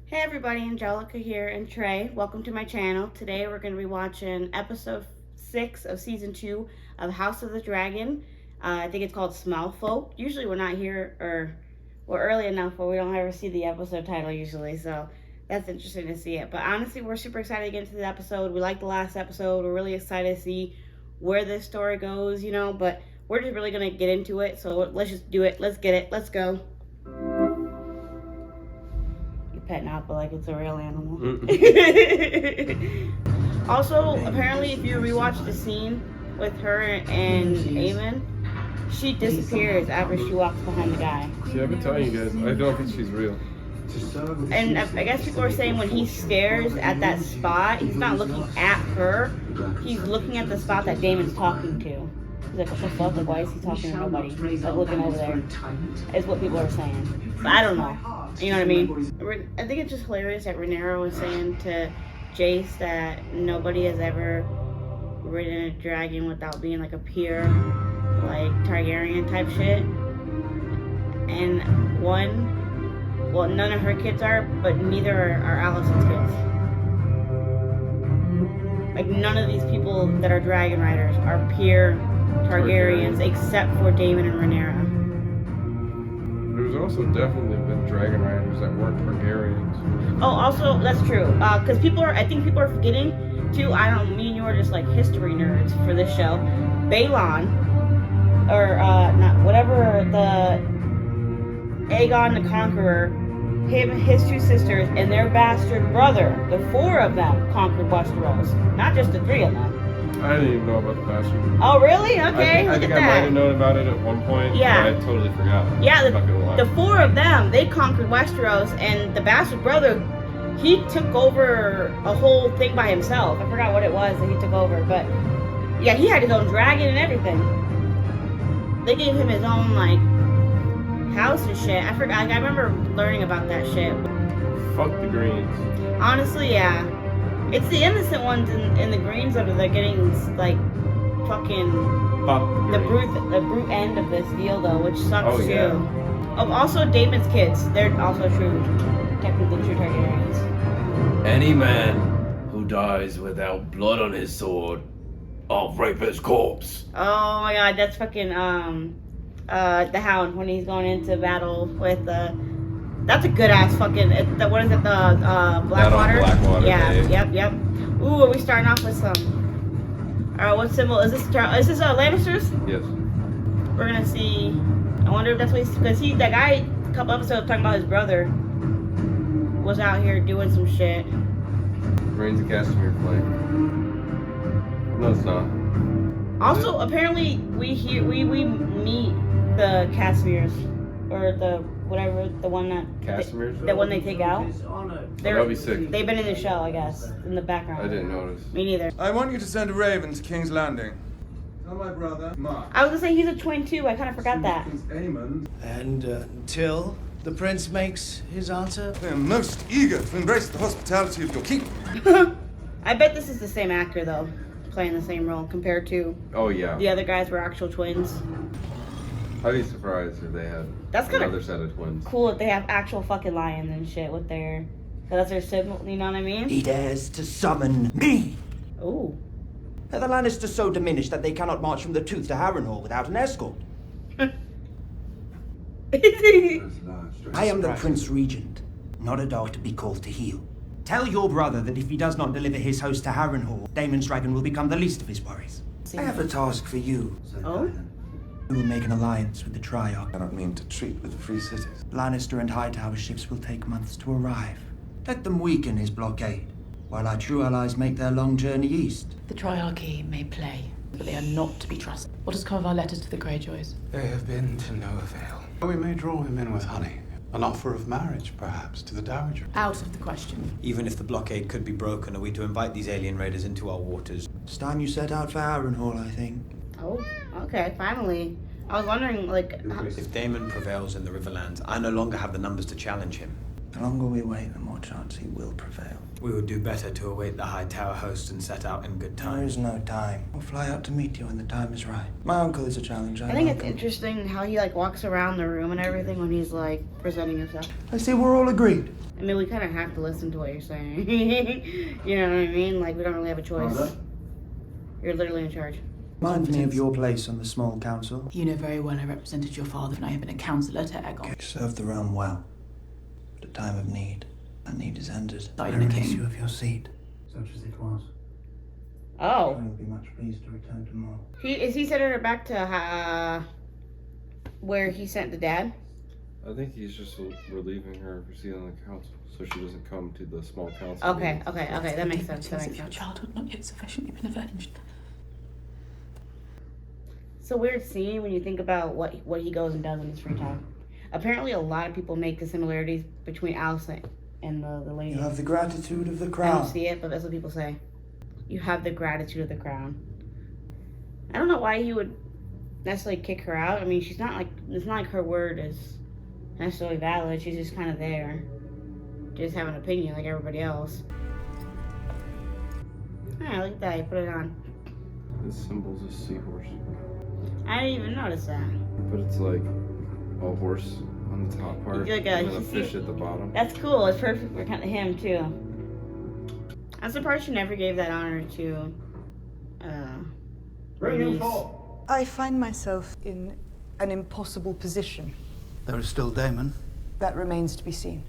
Hey everybody, Angelica here and Trae. Welcome to my channel. Today we're going to be watching episode 6 of season 2 of House of the Dragon. I think it's called Smallfolk. Usually we're not here, or we're early enough where we don't ever see the episode title usually, so that's interesting to see it. But honestly, we're super excited to get into the episode. We liked the last episode. We're really excited to see where this story goes, but we're just really going to get into it. So let's just do it. Let's get it. Let's go. Petting out, but like it's a real animal. Also, apparently, if you rewatch the scene with her and Eamon, she disappears after she walks behind the guy. See, I've been telling you guys, I don't think she's real. And I guess people are saying when he stares at that spot, he's not looking at her, he's looking at the spot that Damon's talking to. He's like, what the fuck? Like, why is he talking to nobody? Like, looking over there. Is what people are saying. But I don't know. You know what I mean? I think it's just hilarious that Rhaenyra was saying to Jace that nobody has ever ridden a dragon without being like a pure, like, Targaryen type shit. And none of her kids are, but neither are Alicent's kids. Like, none of these people that are dragon riders are pure Targaryens except for Daemon and Rhaenyra. There's also definitely been dragon riders that weren't Targaryens. Oh, also, that's true. Because I think people are forgetting, too, me and you are just like history nerds for this show. Balon, or Aegon the Conqueror, his two sisters, and their bastard brother, the 4 of them conquered Westeros. Not just the 3 of them. I didn't even know about the bastard. Oh, really? Okay. I think I might have known about it at one point, yeah. But I totally forgot. Yeah, the 4 of them, they conquered Westeros, and the bastard brother, he took over a whole thing by himself. I forgot what it was that he took over, but yeah, he had his own dragon and everything. They gave him his own, like, house and shit. I forgot. I remember learning about that shit. Fuck the Greens. Honestly, yeah. It's the innocent ones in the Greens that are getting, like, fucking the brute end of this deal, though, which sucks, too. Yeah. Oh, also, Daemon's kids. They're also technically true Targaryens. Any man who dies without blood on his sword, I'll rape his corpse. Oh my god, that's fucking, the Hound when he's going into battle with that's a good ass fucking. What is it? The Blackwater. Blackwater. Yeah. Yep. Ooh, are we starting off with some? Alright, what symbol is this? Is this Lannisters? Yes. We're gonna see. I wonder if that's what because that guy a couple episodes talking about his brother was out here doing some shit. Rains of Castamere flag. No, it's not. Also, apparently we meet the Castmeres, or the whatever, the one that Castmeres? the one they take out. That'd be sick. They've been in the show, I guess, in the background. I didn't notice. Me neither. I want you to send a raven to King's Landing. Tell my brother, Mark. I was gonna say he's a twin too. I kind of forgot that. And until the prince makes his answer, I am most eager to embrace the hospitality of your keep. I bet this is the same actor though, playing the same role compared to Oh, yeah. the other guys were actual twins. I'd be surprised if they had another set of twins. Cool if they have actual fucking lions and shit with their, cause that's their symbol. You know what I mean? He dares to summon me. Ooh. Are the Lannisters so diminished that they cannot march from the Tooth to Harrenhal without an escort? I am the Prince Regent, not a dog to be called to heel. Tell your brother that if he does not deliver his host to Harrenhal, Daemon's dragon will become the least of his worries. I have a task for you. Oh. We will make an alliance with the Triarch. I don't mean to treat with the free cities. Lannister and Hightower ships will take months to arrive. Let them weaken his blockade, while our true allies make their long journey east. The Triarchy may play, but they are not to be trusted. What has come of our letters to the Greyjoys? They have been to no avail. We may draw him in with honey. An offer of marriage, perhaps, to the Dowager. Out of the question. even if the blockade could be broken, are we to invite these alien raiders into our waters? It's time you set out for Harrenhal, I think. Oh, okay, finally. I was wondering, like... If Daemon prevails in the Riverlands, I no longer have the numbers to challenge him. The longer we wait, the more chance he will prevail. We would do better to await the High Tower host and set out in good time. There is no time. We'll fly out to meet you when the time is right. My uncle is a challenge. I think it's interesting how he like walks around the room and everything when he's like presenting himself. I see we're all agreed. I mean, we kind of have to listen to what you're saying. You know what I mean? Like, we don't really have a choice. You're literally in charge. Remind me of your place on the small council. You know very well I represented your father when I have been a councillor to Aegon. You served the realm well. At a time of need. That need is ended. I I release release you you of your seat. Such as it was. I Oh. will be much pleased to return tomorrow. Is he sending her back to where he sent the dad? I think he's just relieving her for seating on the council, so she doesn't come to the small council. Okay, meetings. okay, that makes sense. That As makes if your sense. childhood not yet sufficiently been avenged. It's a weird scene when you think about what he goes and does in his free time. Apparently, a lot of people make the similarities between Allison and the lady. You have the gratitude of the I don't crown. see it, but that's what people say. You have the gratitude of the crown. I don't know why he would necessarily kick her out. I mean, she's not like, it's not like her word is necessarily valid. She's just kind of there. Just have an opinion like everybody else. Ah, look at that. He put it on. This symbol's a seahorse, I didn't even notice that. but it's like a horse on the top part Like and then a you fish see- at the bottom. That's cool. It's perfect for kind of him too. I'm surprised she never gave that honor to Reese. I find myself in an impossible position. There is still Damon. That remains to be seen.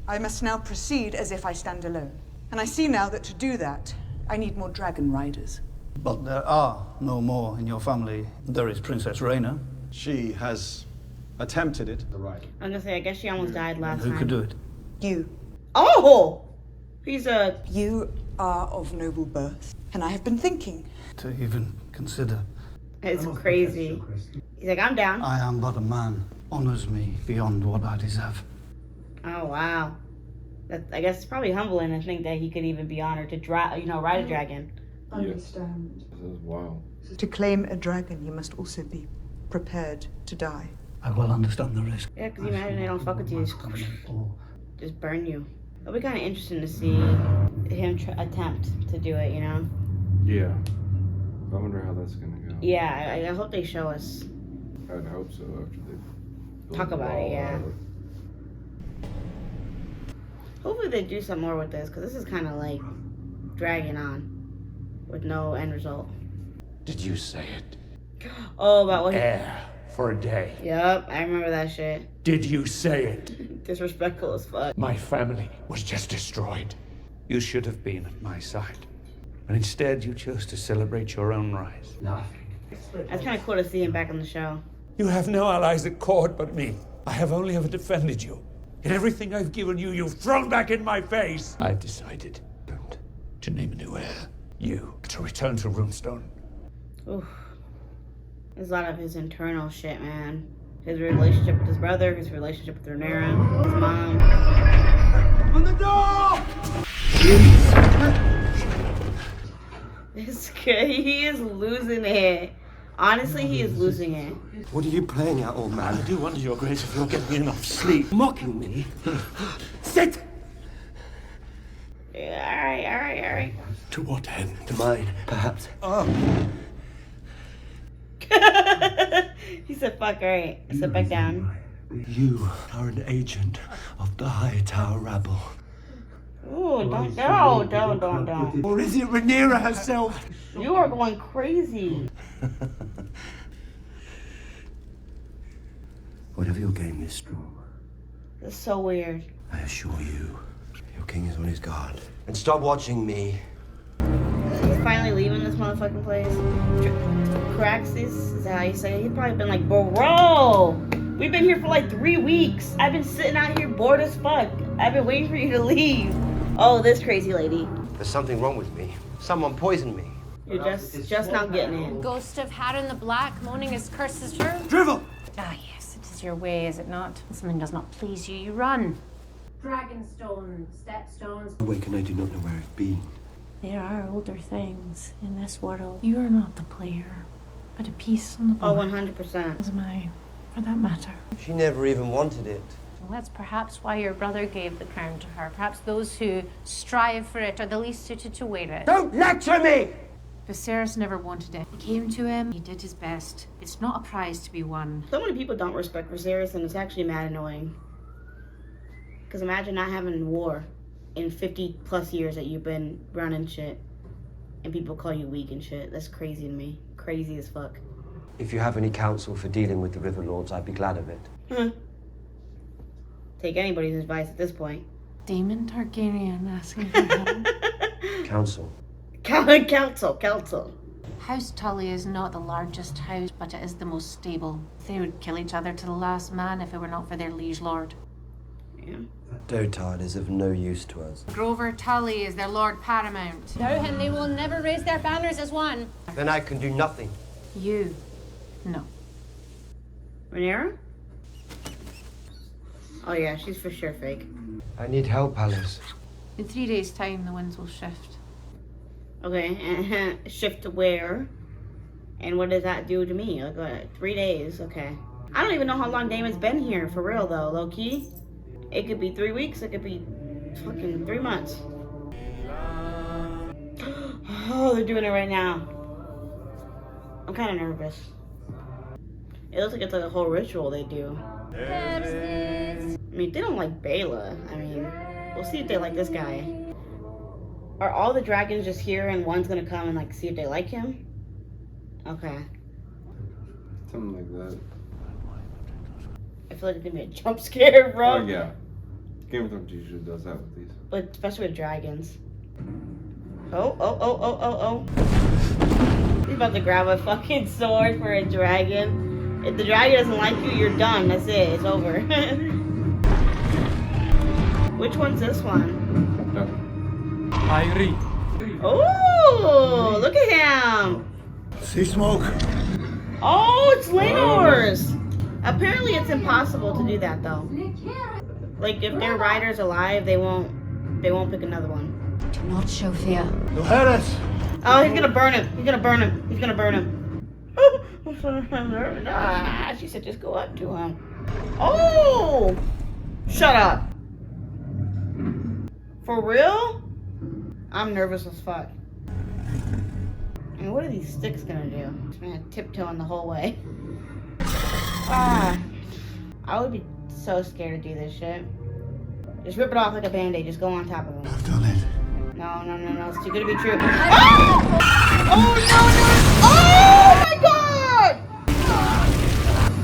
I must now proceed as if I stand alone. And I see now that to do that, I need more dragon riders. But there are no more in your family. There is Princess Rhaena. She has attempted it. I was gonna say, I guess she almost died last Who time. could do it? You. Oh! He's a... You are of noble birth. And I have been thinking. To even consider. It's crazy. He's like, I'm down. I am but a man. Honors me beyond what I deserve. Oh, wow. I guess it's probably humbling to think that he could even be honored to ride a dragon. Understand. This is wild. To claim a dragon, you must also be prepared to die. I will understand the risk. Yeah, because you imagine they don't fuck with you. Just burn you. It'll be kind of interesting to see him attempt to do it, you know? Yeah. I wonder how that's gonna go. Yeah, I hope they show us. I'd hope so after they Talk about it, all yeah. out. Hopefully they do some more with this, because this is kind of like dragging on with no end result. Did you say it? Oh, about what? Air for a day. Yep, I remember that shit. Did you say it? Disrespectful as fuck. My family was just destroyed. You should have been at my side. But instead, you chose to celebrate your own rise. That's kind of cool to see him back on the show. You have no allies at court but me. I have only ever defended you. And everything I've given you, you've thrown back in my face. I've decided to name a new heir. You to return to Runestone. Oof. There's a lot of his internal shit, man. His relationship with his brother, his relationship with Rhaenyra, his mom. Open the door! This kid, he is losing it. Honestly, he is losing it. What are you playing at, old man? I do wonder, Your Grace, if you're getting enough sleep. Mocking me? Sit! Yeah, all right. To what end? To mine, perhaps. He said, fuck, all right. Sit back down. You are an agent of the High Tower rabble. Ooh, don't. Or is it Rhaenyra herself? You are going crazy. Whatever your game is strong, This is so weird. I assure you, your king is on his guard. And stop watching me. He's finally leaving this motherfucking place. Caraxes, is that how you say it? He's probably been like, bro, we've been here for like 3 weeks. I've been sitting out here bored as fuck. I've been waiting for you to leave. Oh, this crazy lady. There's something wrong with me. Someone poisoned me. You're just not getting it. Ghost of Hatter in the Black, moaning his curses true. Drivel! Ah, yes, it is your way, is it not? When something does not please you, you run. Dragonstone, stepstones. Awake and I do not know where I've been. There are older things in this world. You are not the player, but a piece on the Oh, board. 100%. As am I, for that matter. She never even wanted it. Well, that's perhaps why your brother gave the crown to her. Perhaps those who strive for it are the least suited to wear it. Don't lecture me! Viserys never wanted it. It came to him, he did his best. It's not a prize to be won. So many people don't respect Viserys, and it's actually mad annoying. Because imagine not having war in 50 plus years that you've been running shit, and people call you weak and shit. That's crazy to me. Crazy as fuck. If you have any counsel for dealing with the River Lords, I'd be glad of it. Take anybody's advice at this point. Daemon Targaryen asking for help. Counsel. Council. House Tully is not the largest house, but it is the most stable. They would kill each other to the last man if it were not for their liege lord. Yeah. Dotard is of no use to us. Grover Tully is their lord paramount. No, and they will never raise their banners as one. Then I can do nothing. You? No. Rhaenyra? Oh yeah, she's for sure fake. I need help, Alice. In 3 days' time, the winds will shift. Okay, and shift to where? And what does that do to me? Like, what, 3 days? Okay. I don't even know how long Daemon's been here, for real though, low key. It could be 3 weeks, it could be fucking 3 months. Oh, they're doing it right now. I'm kind of nervous. It looks like it's like a whole ritual they do. I mean, they don't like Bela. I mean, we'll see if they like this guy. Are all the dragons just here and one's gonna come and like see if they like him? Okay. Something like that. I feel like it's gonna be a jump scare, bro. Oh yeah. Game of Thrones usually does that with these. But especially with dragons. Oh. He's about to grab a fucking sword for a dragon. If the dragon doesn't like you, you're done. That's it. It's over. Which one's this one? Irie. Oh, look at him. See smoke? Oh, it's Laenor's. Apparently it's impossible to do that though. Like if their rider's alive, they won't pick another one. Do not show fear. Mujeres! Oh, he's gonna burn him. He's gonna burn him. Ah, she said just go up to him. Oh! Shut up. For real? I'm nervous as fuck. I mean, what are these sticks gonna do? Just gonna tiptoeing the whole way. Ah. I would be so scared to do this shit. Just rip it off like a band-aid. Just go on top of him. I've done it. No. It's too good to be true. Ah! Oh, no. Oh, my God!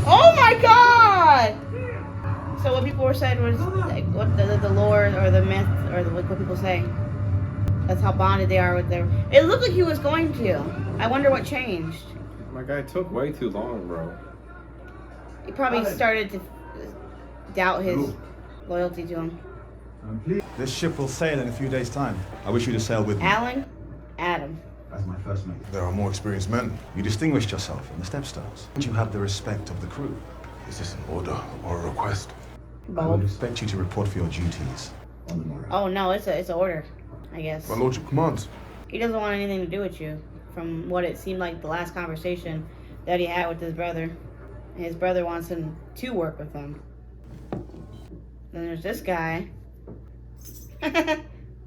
Oh, my God! So what people were saying was, like, what the lore or the myth or what people say. That's how bonded they are with their... It looked like he was going to. I wonder what changed. My guy took way too long, bro. He probably started to doubt his loyalty to him. This ship will sail in a few days' time. I wish you to sail with me. Alan? Adam. As my first mate. There are more experienced men. You distinguished yourself in the Stepstones. You have the respect of the crew. Is this an order or a request? I would expect you to report for your duties. Oh no, it's an order, I guess. My lordship commands. He doesn't want anything to do with you, from what it seemed like the last conversation that he had with his brother. His brother wants him to work with him. Then there's this guy.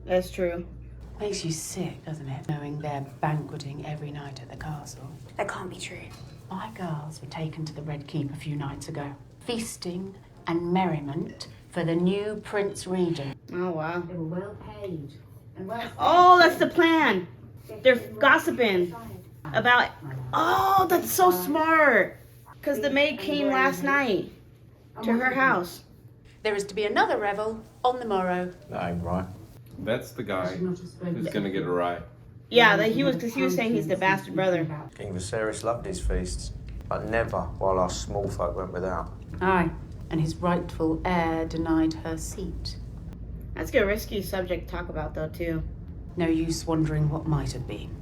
That's true. Makes you sick, doesn't it? Knowing they're banqueting every night at the castle. That can't be true. My girls were taken to the Red Keep a few nights ago. Feasting and merriment for the new Prince Regent. Oh, wow. They were well paid. Oh, that's the plan. They're gossiping about... Oh, that's so smart. Because the maid came last night to her house. There is to be another revel on the morrow. That ain't right. That's the guy who's gonna get a ride. Yeah, because he was saying he's the bastard brother. King Viserys loved his feasts, but never while our small folk went without. Aye, and his rightful heir denied her seat. That's a risky subject to talk about, though, too. No use wondering what might have been.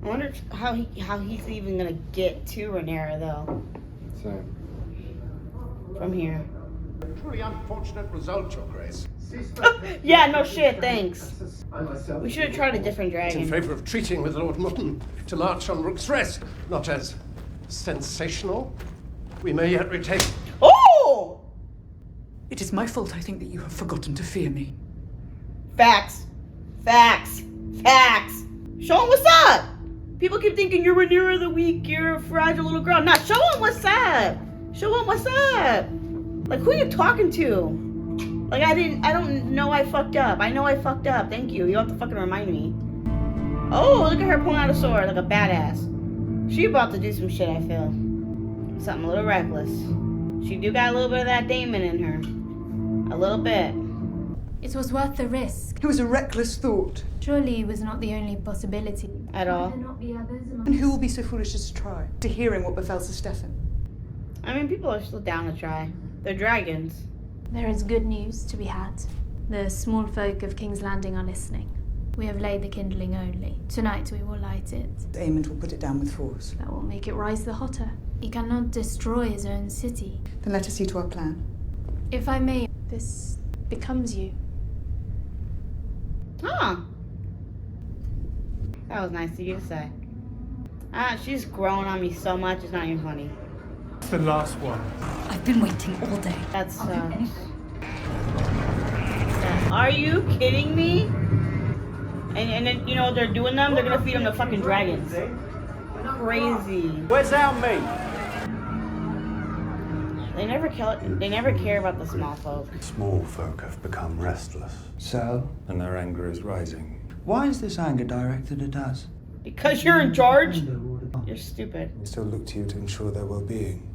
I wonder how he's even gonna get to Rhaenyra, though. Same. From here. Truly unfortunate result, Your Grace. Yeah, no shit, thanks. We should have tried a different dragon. In favour of treating with Lord Mutton to march on Rook's Rest, not as sensational. We may yet retain... Oh! It is my fault I think that you have forgotten to fear me. Facts. Facts. Facts. Show them what's up. People keep thinking you're Rhaenyra the weak, you're a fragile little girl. Nah, show them what's up. Show them what's up. Like, who are you talking to? Like, I don't know I fucked up. I know I fucked up. Thank you. You don't have to fucking remind me. Oh, look at her pulling out a sword like a badass. She about to do some shit, I feel. Something a little reckless. She do got a little bit of that Daemon in her. A little bit. It was worth the risk. It was a reckless thought. Surely it was not the only possibility. At all. And who will be so foolish as to try? To hearing what befell Sir Stefan? I mean, people are still down to try. They're dragons. There is good news to be had. The small folk of King's Landing are listening. We have laid the kindling only. Tonight we will light it. Aemond will put it down with force. That will make it rise the hotter. He cannot destroy his own city. Then let us see to our plan. If I may, this becomes you. Huh. That was nice of you to say. She's grown on me so much, it's not even funny. It's the last one. I've been waiting all day. That's Are you kidding me? And then, you know what they're doing them? They're gonna feed them to fucking dragons. Crazy. Where's our meat? They never care about the small folk. Small folk have become restless. So? And their anger is rising. Why is this anger directed at us? Because you're in charge? You're stupid. We still look to you to ensure their well-being.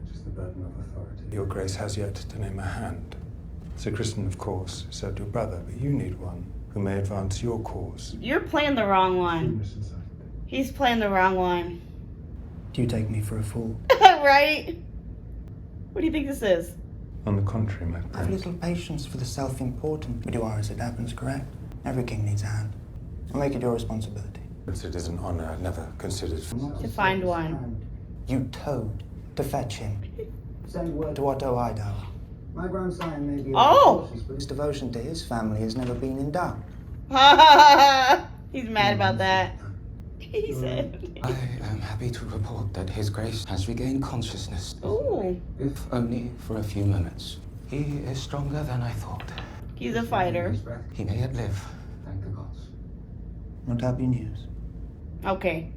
It is the burden of authority. Your Grace has yet to name a hand. Sir Kristen, of course, served your brother, but you need one who may advance your cause. You're playing the wrong one. He's playing the wrong one. Do you take me for a fool? Right? What do you think this is? On the contrary, my prince. I have little patience for the self-important, but you are, as it happens, correct. Every king needs a hand. I'll make it your responsibility. It is an honor I've never considered. To find one. You towed to fetch him. Send word to Otto Hightower. My grandson may be. Oh! His devotion to his family has never been in doubt. He's mad about that. He said. I am happy to report that His Grace has regained consciousness. Ooh. If only for a few moments. He is stronger than I thought. He's a fighter. He may yet live. Thank the gods. Not happy news. Okay.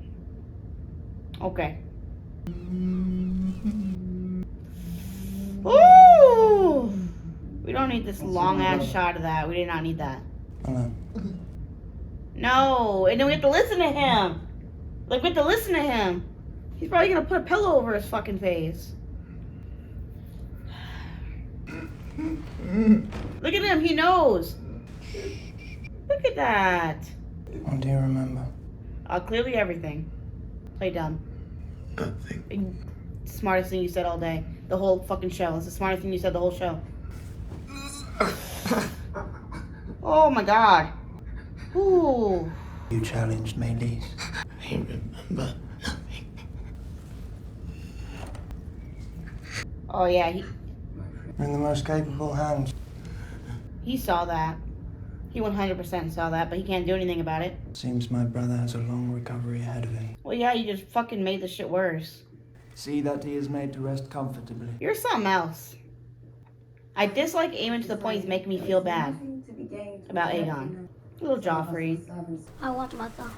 Okay. Ooh! We don't need this long ass shot of that. We did not need that. Hello. No, and then we have to listen to him. Like, we have to listen to him. He's probably gonna put a pillow over his fucking face. Look at him, he knows. Look at that. What do you remember? Clearly everything. Play dumb. Nothing. Smartest thing you said all day. The whole fucking show. It's the smartest thing you said the whole show. Oh my god. Ooh. You challenged me, Lise. I remember. Oh yeah, You're in the most capable hands. he saw that. He 100% saw that, but he can't do anything about it. Seems my brother has a long recovery ahead of him. Well, yeah, you just fucking made the shit worse. See that he is made to rest comfortably. You're something else. I dislike Aemon to the point he's making me feel bad about Aegon. Little Joffrey. I want mother.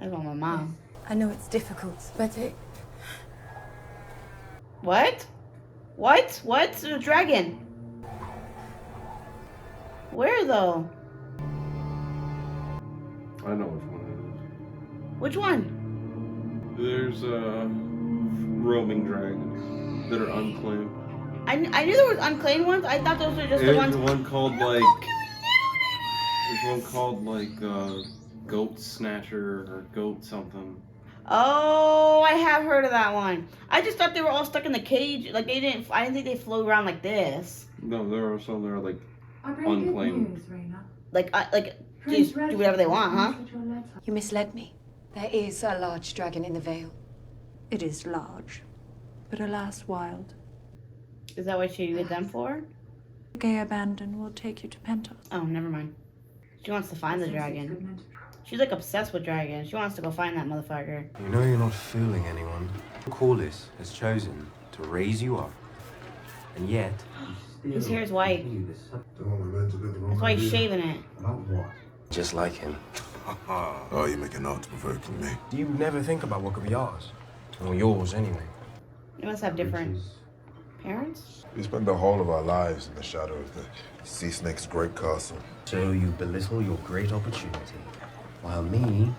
I want my mom. I know it's difficult, but it... What? What? What's a dragon? Where though? I know which one Which one? it is. There's roaming dragons that are unclaimed. I knew there was unclaimed ones. I thought those were just the There's ones. one called like. There's one called like Goat Snatcher or Goat something. Oh, I have heard of that one. I just thought they were all stuck in the cage. Like they didn't. I didn't think they flew around like this. No, there are some that are like unclaimed. Like just do whatever they want, huh? You misled me. There is a large dragon in the Vale. It is large, but alas wild. Is that what she did them for? Gay abandon will take you to Pentos. Oh, never mind. She wants to find the dragon. She's like obsessed with dragons. She wants to go find that motherfucker. You know you're not fooling anyone. Corlys has chosen to raise you up, and yet His hair's white. That's why he's shaving it. Just like him. Oh, you're making out to provoking me. Do you never think about what could be ours? Or yours, anyway? They must have different parents? We spend the whole of our lives in the shadow of the sea snake's great castle. So you belittle your great opportunity, while me,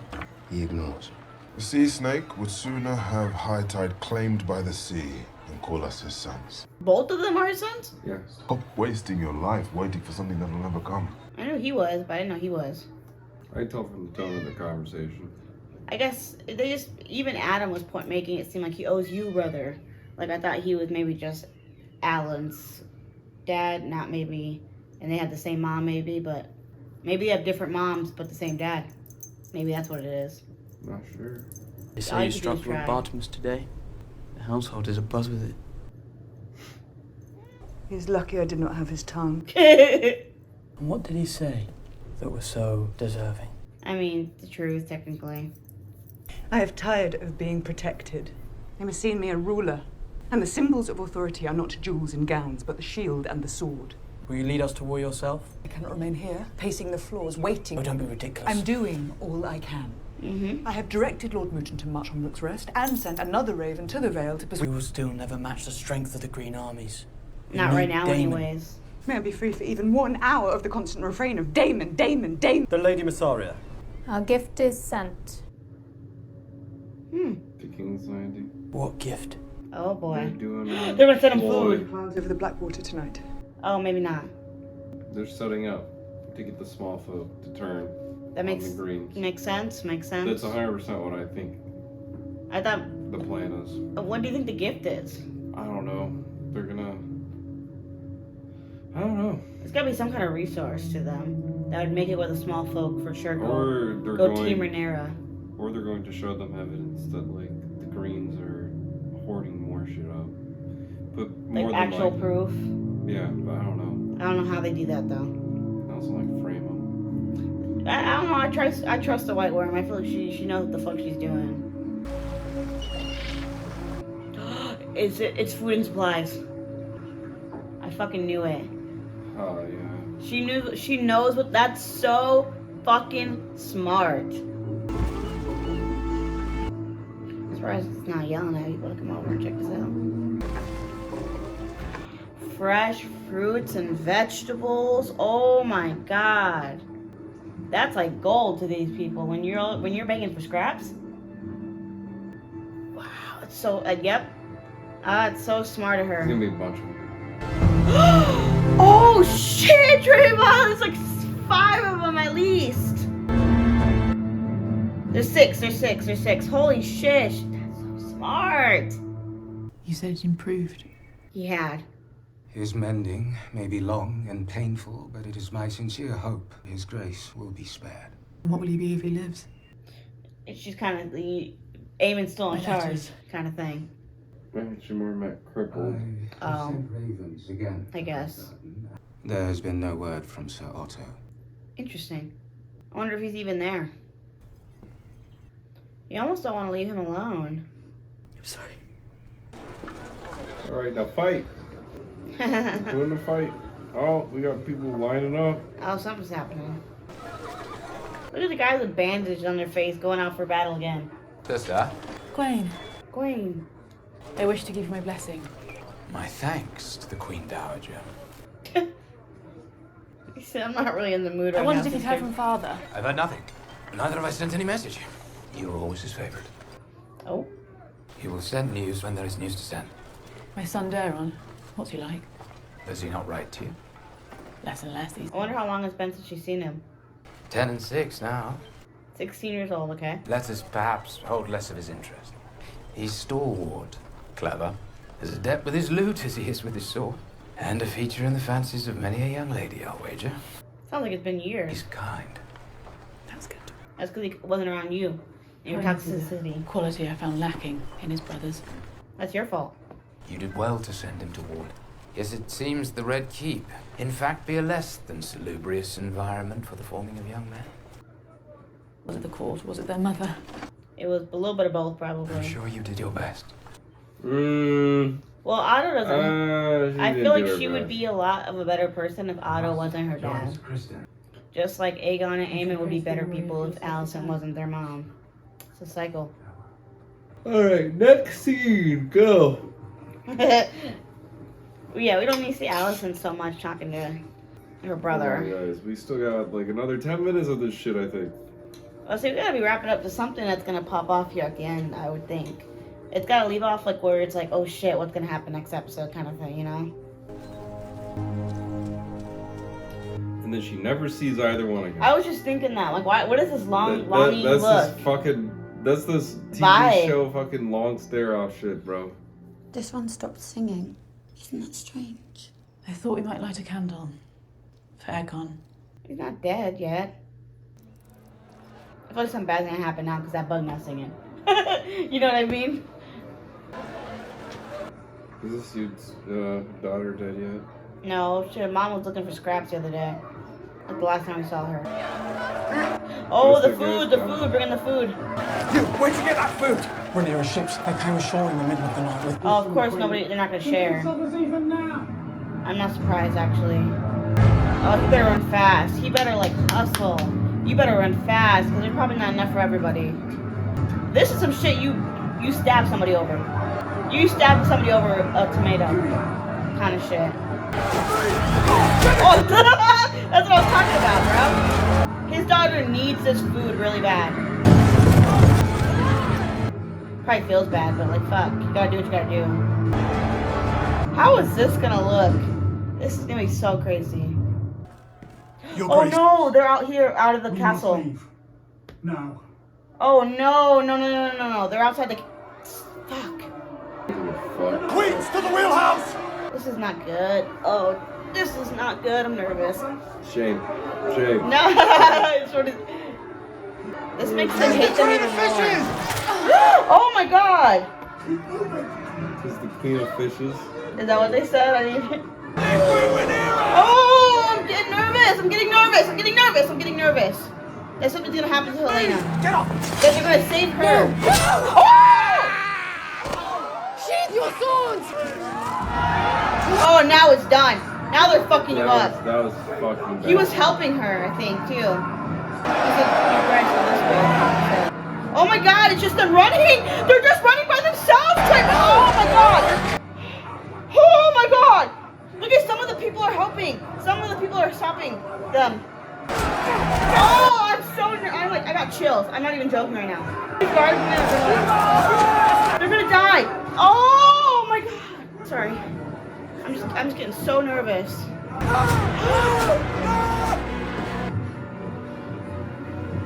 he ignores. The sea snake would sooner have high tide claimed by the sea than call us his sons. Both of them are his sons? Yes. Stop wasting your life waiting for something that'll never come. I knew he was, but I didn't know he was. I tell from the tone of the conversation. I guess they just, even Adam was making it seem like he owes you, brother. Like, I thought he was maybe just Alan's dad, not maybe, and they had the same mom maybe, but maybe they have different moms, but the same dad. Maybe that's what it is. Not sure. They say you struck Lord Bartimus today. The household is abuzz with it. He's lucky I did not have his tongue. And what did he say that was so deserving? I mean, the truth, technically. I have tired of being protected. They must see in me a ruler. And the symbols of authority are not jewels and gowns, but the shield and the sword. Will you lead us to war yourself? I cannot remain here, pacing the floors, waiting. Oh, don't be ridiculous. I'm doing all I can. I have directed Lord Mouton to march on Rook's Rest and sent another raven to the Vale to persuade. We will still never match the strength of the Green Armies. Not right now, anyways. May I be free for even 1 hour of the constant refrain of Damon, Damon, Damon. The Lady Massaria. Our gift is sent. The King's Landing. What gift? Oh boy. They're doing, They're gonna send him food. Clouds over the Blackwater tonight. Oh, maybe not. They're setting up to get the Smallfolk to turn That on makes the greens. makes sense. Makes sense. That's 100% what I think I thought. the plan is. What do you think the gift is? I don't know. They're gonna... I don't know. There's gotta be some kind of resource to them that would make it with a small folk for sure. Or they're go going... Team Rhaenyra. Or they're going to show them evidence that, like, the Greens are hoarding more shit up. But more Like than actual likely- proof. Yeah, but I don't know. I don't know how they do that though. I also like frame them. I don't know. I trust the White Worm. I feel like she knows what the fuck she's doing. It's food and supplies. I fucking knew it. Oh yeah. She knows what. That's so fucking smart. I'm surprised it's not yelling at people to come over and check this out. Fresh fruits and vegetables. Oh my god. That's like gold to these people when you're begging for scraps. Wow, it's so yep. It's so smart of her. There's gonna be a bunch of them. Oh shit, Trayvon! There's like 5 of them at least. There's 6. Holy shit, that's so smart. You said it improved. He had. His mending may be long and painful, but it is my sincere hope his grace will be spared. What will he be if he lives? She's kind of the Aemon's still in charge, kind of thing. Maybe she more meant crippled. Oh, Ravens again. I guess. There has been no word from Sir Otto. Interesting. I wonder if he's even there. You almost don't want to leave him alone. I'm sorry. All right, now fight. Doing the fight. Oh, we got people lining up. Oh, something's happening. Look at the guys with bandages on their face going out for battle again. Sister. Gwaine, Gwaine. I wish to give you my blessing. My thanks to the Queen Dowager. He said, I'm not really in the mood I right now. wondered if you'd heard from Father. I've heard nothing. Neither have I sent any message. You were always his favorite. Oh? He will send news when there is news to send. My son Daron, what's he like? Does he not write to you? Less and less these I wonder how long it's been since she's seen him. 10 and 6 now. 16 years old, okay? Letters perhaps hold less of his interest. He's stalwart, clever, as adept with his lute as he is with his sword, and a feature in the fancies of many a young lady, I'll wager. Sounds like it's been years. He's kind. That's good. That's because he wasn't around you. Your toxicity. Quality I found lacking in his brothers. That's your fault. You did well to send him to ward. Yes, it seems the Red Keep, in fact, be a less than salubrious environment for the forming of young men. Was it the court? Was it their mother? It was a little bit of both, probably. I'm sure you did your best. Well, Otto doesn't. I feel like she would best. be a lot of a better person if Otto wasn't her dad. Just like Aegon and Aemon would be better people if Alicent wasn't their mom. It's a cycle. Alright, next scene, go. Yeah, we don't need to see Alicent so much talking to her brother. Oh, guys, we still got like another 10 minutes of this shit, I think. Well, so we gotta be wrapping up to something that's gonna pop off here at the end, I would think. It's gotta leave off like where it's like, oh shit, what's gonna happen next episode kind of thing, you know? And then she never sees either one again. I was just thinking that. Like, why? What is this longy That's look? this fucking... That's this TV Vibe. show fucking long stare off shit, bro. This one stopped singing. Isn't that strange? I thought we might light a candle for Aegon. He's not dead yet. I feel like something bad's gonna happen now because that bug not singing. You know what I mean? Is this dude's daughter dead yet? No, her mom was looking for scraps the other day. Like the last time we saw her. Oh, the food, bring in the food. You, where'd you get that food? We're near a ship's. They came ashore in the middle of the night with... Oh, of course they're not gonna share. I'm not surprised, actually. Oh, he better run fast. He better, like, hustle. You better run fast, because there's probably not enough for everybody. This is some shit you stab somebody over. You stab somebody over a tomato. Kind of shit. Oh, that's what I was talking about, bro. His daughter needs this food really bad. Probably feels bad, but like, fuck. You gotta do what you gotta do. How is this gonna look? This is gonna be so crazy. Oh no, they're out here, out of the castle. Now. Oh no. They're outside the... Fuck. Queens, to the wheelhouse! This is not good. Oh, this is not good. I'm nervous. Shame. No, it's sort of... This makes them hate them even more. Oh my god! This is the queen of fishes. Is that what they said? I mean... Oh, I'm getting nervous. I'm getting nervous. There's something's gonna happen to Helena. Get up! They're gonna save her. Oh! Sheathe your swords! Oh, now it's done. Now they're fucking you up. That was fucking bad. He was helping her, I think, too. Oh my god, it's just them running! They're just running by themselves! Oh my god! Oh my god! Look at some of the people are helping. Some of the people are stopping them. Oh, I got chills. I'm not even joking right now. They're gonna die. Oh my god. Sorry. I'm just getting so nervous.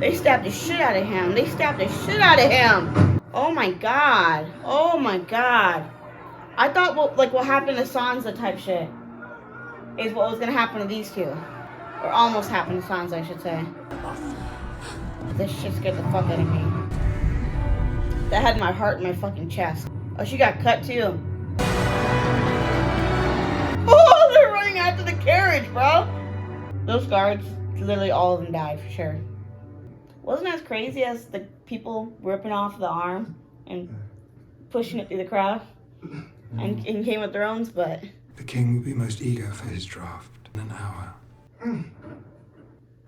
They stabbed the shit out of him. Oh my god. I thought what happened to Sansa type shit is what was gonna happen to these two. Or almost happened to Sansa, I should say. This shit scared the fuck out of me. That had my heart in my fucking chest. Oh, she got cut too. Oh, they're running after the carriage, bro. Those guards, literally all of them died for sure. Wasn't as crazy as the people ripping off the arm and pushing it through the crowd and Game of Thrones, but... The king will be most eager for his draft in an hour.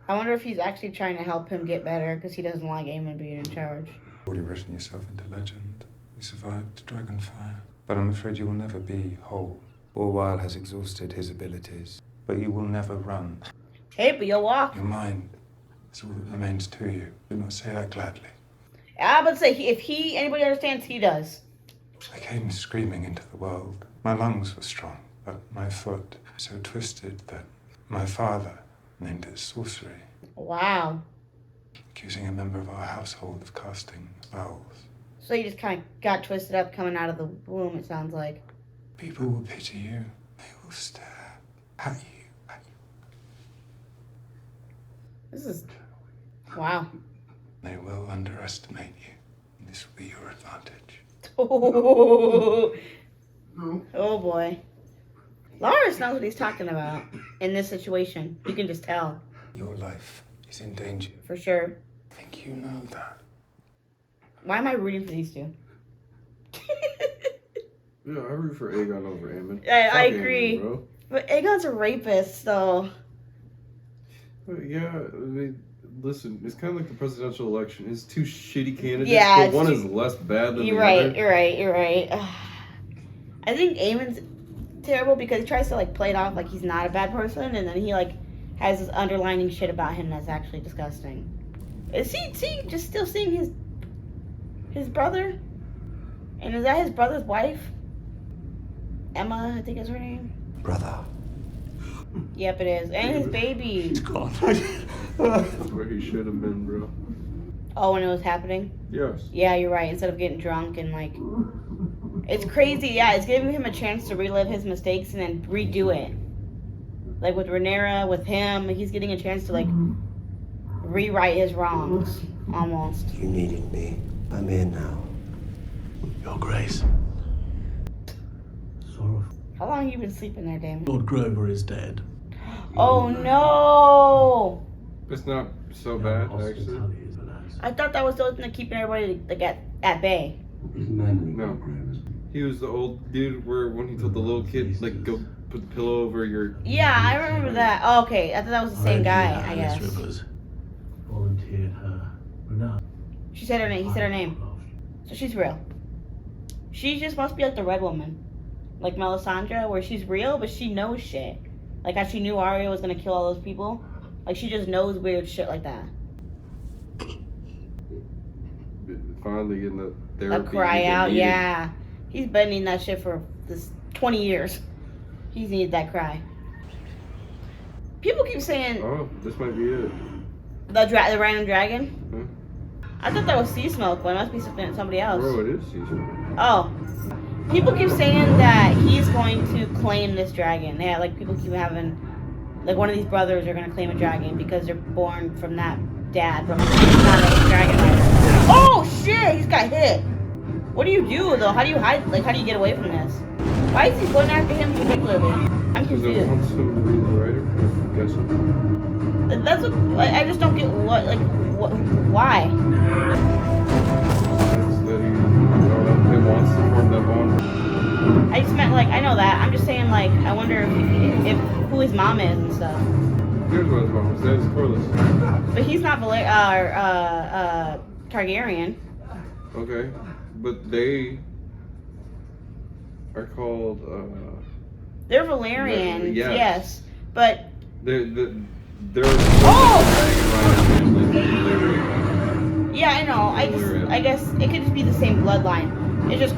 I wonder if he's actually trying to help him get better because he doesn't like Aemon being in charge. You've already written yourself into legend. You survived Dragonfire. But I'm afraid you will never be whole. Orwell has exhausted his abilities, but you will never run. Hey, but you'll walk. Your mind is all that remains to you. Do not say that gladly. I would say if anybody understands, he does. I came screaming into the world. My lungs were strong, but my foot so twisted that my father named it sorcery. Wow. Accusing a member of our household of casting spells. So you just kind of got twisted up coming out of the womb, it sounds like. People will pity you. They will stare at you. This is... Wow. They will underestimate you. And this will be your advantage. Oh, oh boy. Lars knows what he's talking about in this situation. You can just tell. Your life is in danger. For sure. I think you know that. Why am I rooting for these two? Yeah, I root for Aegon over Aemon. I Fuck agree. Aemon, bro. But Aegon's a rapist, so. Yeah, I mean, listen, it's kind of like the presidential election. It's two shitty candidates, Yeah, but one is less bad than You're the right, other. you're right. I think Aemon's terrible because he tries to like play it off like he's not a bad person, and then he like has this underlining shit about him that's actually disgusting. Is he just still seeing his brother? And is that his brother's wife? Emma, I think is her name. Brother. Yep, it is. And his baby. That's where he should have been, bro. Oh, when it was happening? Yes. Yeah, you're right. Instead of getting drunk and like... It's crazy, yeah. It's giving him a chance to relive his mistakes and then redo it. Like with Rhaenyra, with him, he's getting a chance to like rewrite his wrongs, almost. You needed me. I'm here now. Your Grace. How long have you been sleeping there, Damon? Lord Grover is dead. Oh no! It's not so bad, actually. I thought that was the thing keeping everybody like at bay. No. He was the old dude where when he told the little kid, like, go put the pillow over your... Yeah, I remember that. Oh, okay. I thought that was the same guy, I guess. Volunteered her. She said her name. He said her name. So she's real. She just must be like the Red Woman. Like Melisandre, where she's real, but she knows shit. Like how she knew Arya was gonna kill all those people. Like she just knows weird shit like that. Finally getting the A therapy. cry out, yeah. He's been needing that shit for this 20 years. He's needed that cry. People keep saying... Oh, this might be it. The random dragon? Huh? I thought that was sea smoke, but it must be somebody else. Bro, it is sea smoke. Oh. People keep saying that he's going to claim this dragon. Yeah, like people keep having... Like one of these brothers are going to claim a dragon because they're born from that dad. But he's not a dragon rider. Oh shit! He's got hit! What do you do though? How do you hide? Like, how do you get away from this? Why is he going after him particularly? I'm confused. That's what I just don't get. What like what? Why? He wants to form that bond. I just meant like I know that. I'm just saying like I wonder if who his mom is and stuff. Here's what his mom was. That is Corlys. But he's not Targaryen. Okay, but they are called. They're Valerian. Yes. Yes, but They're oh! They're Yeah, I know. I guess it could just be the same bloodline. It's just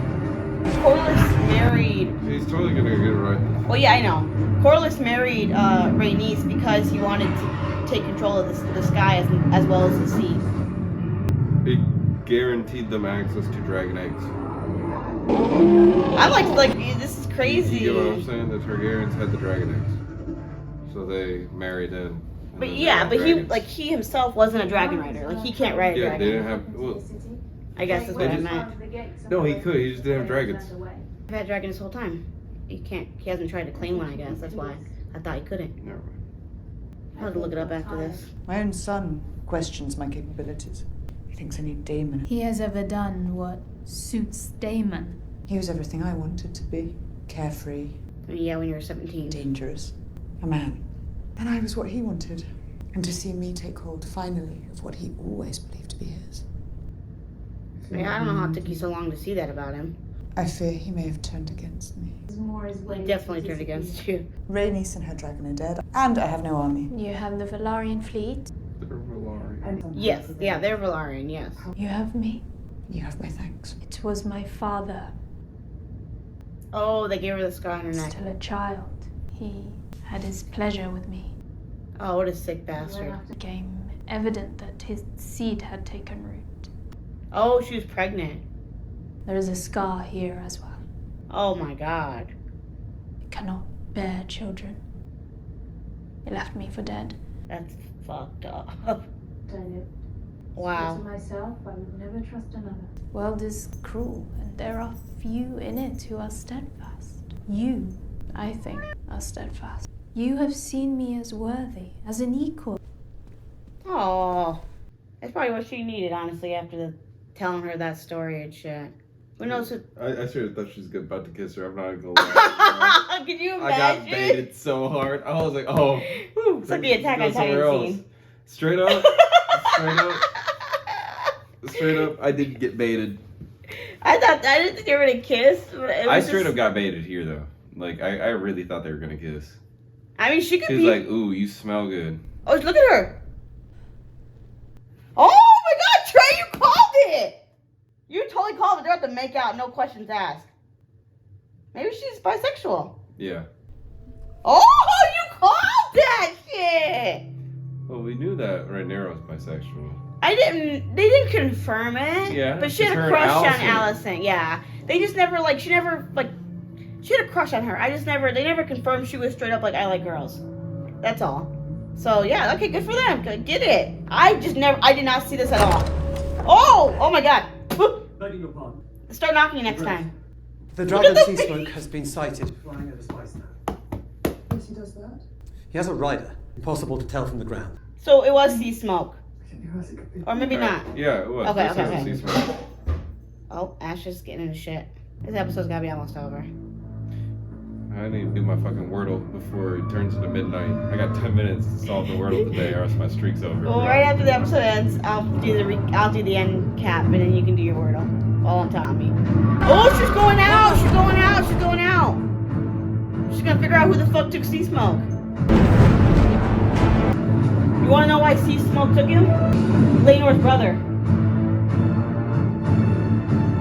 Corlys married. He's totally gonna get it right. Well, yeah, I know. Corlys married Rhaenys because he wanted to take control of the sky as well as the sea. It guaranteed them access to dragon eggs. I'm like this is crazy. You get what I'm saying? The Targaryens had the dragon eggs, so they married in. But yeah, but he himself wasn't a dragon rider. Like he can't ride a Yeah, dragon. they didn't have. Well, I guess that's what I meant. no, he could. He just didn't have dragons. I've had dragons this whole time. He can't. He hasn't tried to claim one. I guess that's why I thought he couldn't. Never mind. I'll have to look it up after this. My own son questions my capabilities. He thinks I need Daemon. He has ever done what suits Daemon. He was everything I wanted to be. Carefree. Yeah, when you were 17. Dangerous. A man. And I was what he wanted. And to see me take hold, finally, of what he always believed to be his. Yeah, I don't know how it took you so long to see that about him. I fear he may have turned against me. He definitely turned against you. Rhaenys and her dragon are dead, and I have no army. You have the Velaryon fleet. They're Velaryon. Yes, yeah, they're Velaryon, yes. You have me. You have my thanks. It was my father. Oh, they gave her the scar on her neck. Still a child. He had his pleasure with me. Oh, what a sick bastard. It became evident that his seed had taken root. Oh, she was pregnant. There is a scar here as well. Oh my god. I cannot bear children. He left me for dead. That's fucked up. Wow. Wow. myself, I would never trust another. The world is cruel, and there are few in it who are steadfast. You, I think, are steadfast. You have seen me as worthy, as an equal. Oh, that's probably what she needed, honestly, after telling her that story and shit. Who knows? I sure thought she was about to kiss her. I'm not gonna lie. Could you imagine? I got baited so hard. I was like, oh. Whew, it's like the Attack on Titan scene. Straight up. Straight up, I didn't get baited. I didn't think they were gonna kiss. But I straight up got baited here though. Like I really thought they were gonna kiss. I mean, she could be. She was like, ooh, you smell good. Oh, look at her. Oh my God, Trae, you called it. You totally called it. They're about to make out, no questions asked. Maybe she's bisexual. Yeah. Oh, you called that shit. Well, we knew that Rhaenyra was bisexual. They didn't confirm it. Yeah. But she had a crush on Allison. Yeah. They just never, she had a crush on her. They never confirmed she was straight up like, I like girls. That's all. So, yeah, okay, good for them. Get it. I did not see this at all. Oh my God. Begging your pardon. Start knocking next time. The dragon Seasmoke has been sighted. Flying over Spice now. Yes, he does that? He has a rider. Impossible to tell from the ground. So it was sea smoke. Or maybe not. Yeah, it was. Okay. Sea smoke. Oh, Ash is getting into shit. This episode's gotta be almost over. I need to do my fucking Wordle before it turns into midnight. I got 10 minutes to solve the Wordle today, or else my streak's over. Well, right after the episode ends, I'll do the end cap, and then you can do your Wordle while on top of me. Oh, she's going out! She's going out! She's going out! She's gonna figure out who the fuck took Sea Smoke. You wanna know why Sea Smoke took him? Laenor's brother.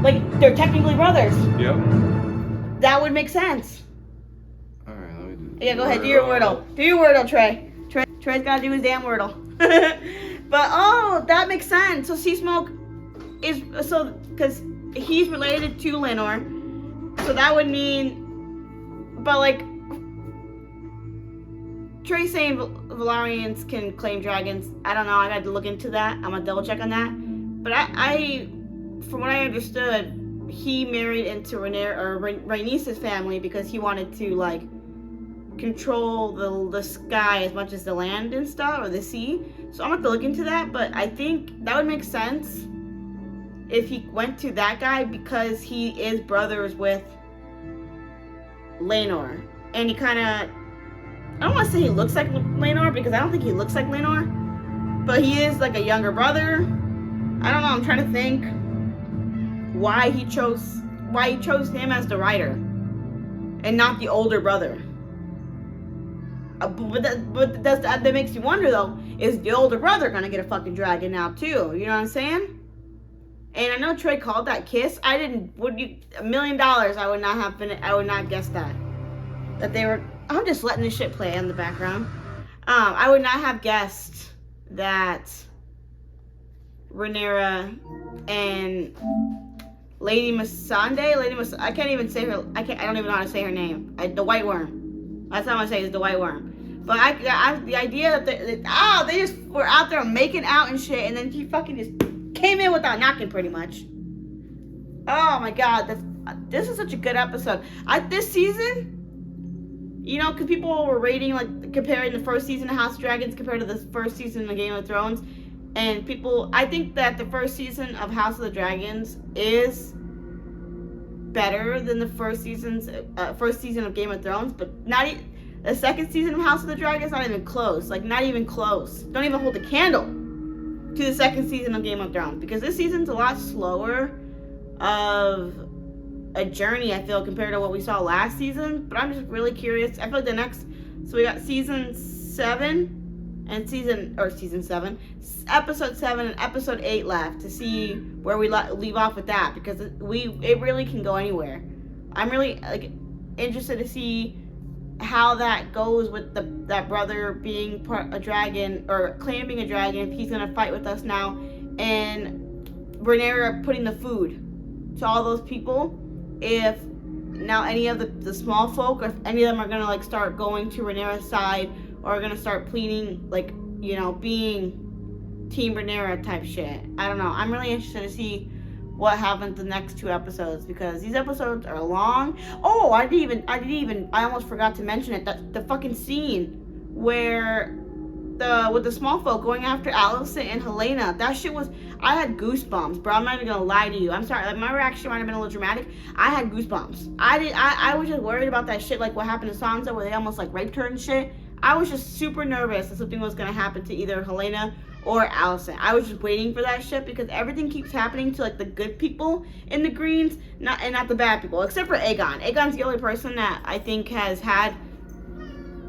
Like, they're technically brothers. Yep. That would make sense. Alright, let me do Yeah, go ahead, do your Wordle. Do your Wordle, Trae. Trae's gotta do his damn Wordle. But, oh, that makes sense. So Sea Smoke is, because he's related to Laenor. So that would mean, but Trae saying Valarians can claim dragons. I don't know, I got to look into that. I'm gonna double check on that. But I from what I understood, he married into Rhaenys' family because he wanted to control the sky as much as the land and stuff, or the sea. So I'm gonna have to look into that, but I think that would make sense if he went to that guy because he is brothers with Laenor. And he kind of, I don't want to say he looks like Laenor because I don't think he looks like Laenor, but he is like a younger brother. I don't know, I'm trying to think why he chose him as the rider and not the older brother. But that makes you wonder though, is the older brother gonna get a fucking dragon now too? You know what I'm saying? And I know Trae called that kiss. $1 million, I would not guess that they were, I'm just letting this shit play in the background. I would not have guessed that Rhaenyra and Lady Missandei, I can't even say her, I don't even know how to say her name. The White Worm. That's how I'm gonna say is the White Worm. But the idea that they just were out there making out and shit, and then he fucking just came in without knocking, pretty much. Oh my God, this is such a good episode. This season, because people were rating, comparing the first season of House of Dragons compared to the first season of Game of Thrones, and I think that the first season of House of the Dragons is better than the first season of Game of Thrones, but the second season of House of the Dragons not even close. Not even close. Don't even hold a candle to the second season of Game of Thrones, because this season's a lot slower of a journey, I feel, compared to what we saw last season. But I'm just really curious. I feel like so we got season 7 and episode 7 and episode 8 left to see where we leave off with that, because it really can go anywhere. I'm really interested to see how that goes with that brother being a dragon, or claiming a dragon, if he's gonna fight with us now, and Rhaenyra putting the food to all those people, if now any of the Smallfolk, or if any of them are gonna start going to Rhaenyra's side, or are gonna start pleading, being Team Rhaenyra type shit. I don't know. I'm really interested to see what happens the next 2 episodes, because these episodes are long. Oh, I almost forgot to mention it. The fucking scene where with the Smallfolk going after Allison and Helena. That shit was, I had goosebumps, bro. I'm not even gonna lie to you. I'm sorry, like my reaction might have been a little dramatic. I had goosebumps. I was just worried about that shit, like what happened to Sansa, where they almost like raped her and shit. I was just super nervous that something was gonna happen to either Helena or Allison. I was just waiting for that shit because everything keeps happening to like the good people in the Greens, not the bad people, except for Aegon. Aegon's the only person that I think has had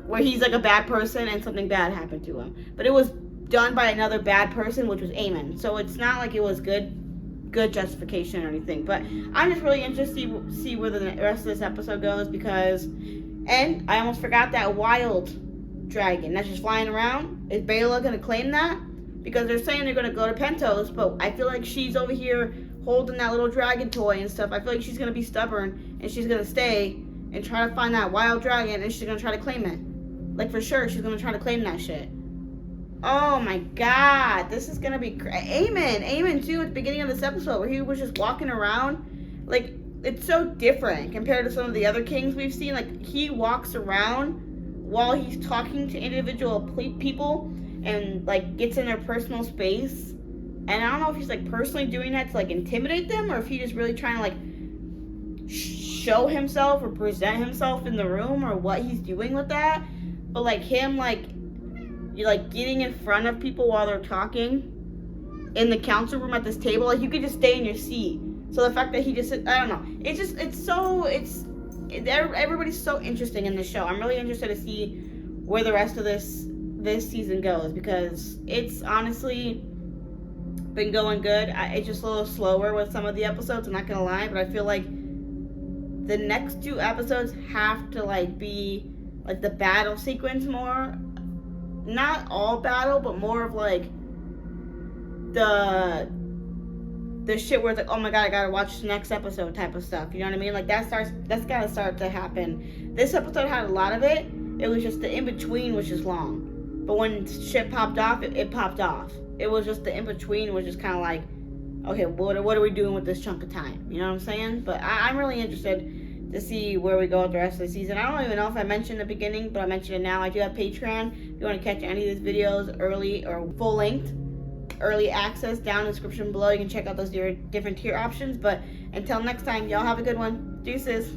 where he's like a bad person and something bad happened to him. But it was done by another bad person, which was Aemon. So it's not like it was good justification or anything. But I'm just really interested to see where the rest of this episode goes because, and I almost forgot that wild dragon that's just flying around. Is Bela gonna claim that? Because they're saying they're gonna go to Pentos, but I feel like she's over here holding that little dragon toy and stuff. I feel like she's gonna be stubborn and she's gonna stay and try to find that wild dragon and she's gonna try to claim it. Like, for sure, she's gonna try to claim that shit. Oh my god, this is gonna be Aemon too at the beginning of this episode where he was just walking around. Like, it's so different compared to some of the other kings we've seen. Like, he walks around while he's talking to individual people and, like, gets in their personal space. And I don't know if he's, like, personally doing that to, like, intimidate them or if he's just really trying to, like, show himself or present himself in the room or what he's doing with that. But, like, him, like, you're, like, getting in front of people while they're talking in the council room at this table. Like, you could just stay in your seat. So the fact that he just, I don't know. Everybody's so interesting in this show. I'm really interested to see where the rest of this season goes because it's honestly been going good. It's just a little slower with some of the episodes, I'm not going to lie. But I feel like the next 2 episodes have to, like, be like the battle sequence more, not all battle, but more of like the shit where it's like, oh my god, I gotta watch the next episode type of stuff. You know what I mean? Like that's gotta start to happen. This episode had a lot of it. It was just the in between was just long. But when shit popped off, it popped off. It was just the in between was just kind of like, okay, what are we doing with this chunk of time? You know what I'm saying? But I'm really interested to see where we go with the rest of the season. I don't even know if I mentioned in the beginning, but I mentioned it now. I do have Patreon. If you want to catch any of these videos early or full length, early access, down in the description below. You can check out those different tier options. But until next time, y'all have a good one. Deuces.